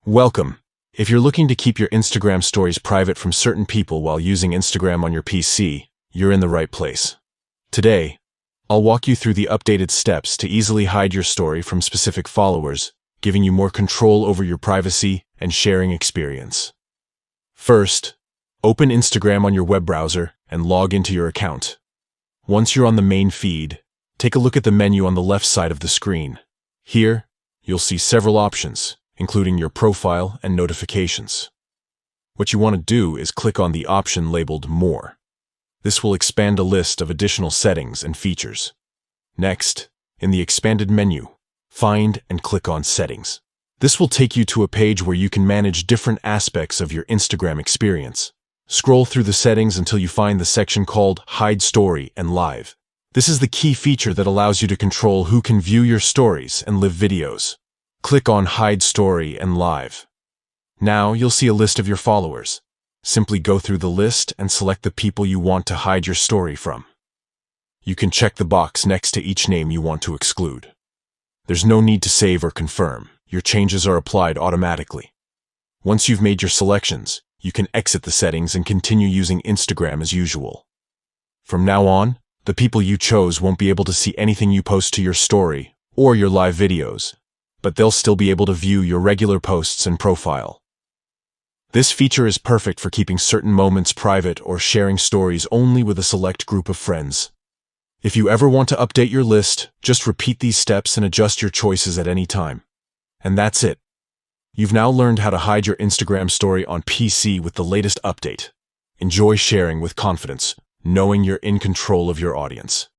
Welcome. If you're looking to keep your Instagram stories private from certain people while using Instagram on your PC, you're in the right place. Today, I'll walk you through the updated steps to easily hide your story from specific followers, giving you more control over your privacy and sharing experience. First, open Instagram on your web browser and log into your account. Once you're on the main feed, take a look at the menu on the left side of the screen. Here, you'll see several options, including your profile and notifications. What you want to do is click on the option labeled More. This will expand a list of additional settings and features. Next, in the expanded menu, find and click on Settings. This will take you to a page where you can manage different aspects of your Instagram experience. Scroll through the settings until you find the section called Hide Story and Live. This is the key feature that allows you to control who can view your stories and live videos. Click on Hide Story and Live. Now you'll see a list of your followers. Simply go through the list and select the people you want to hide your story from. You can check the box next to each name you want to exclude. There's no need to save or confirm. Your changes are applied automatically. Once you've made your selections, you can exit the settings and continue using Instagram as usual. From now on, the people you chose won't be able to see anything you post to your story or your live videos, but they'll still be able to view your regular posts and profile. This feature is perfect for keeping certain moments private or sharing stories only with a select group of friends. If you ever want to update your list, just repeat these steps and adjust your choices at any time. And that's it. You've now learned how to hide your Instagram story on PC with the latest update. Enjoy sharing with confidence, knowing you're in control of your audience.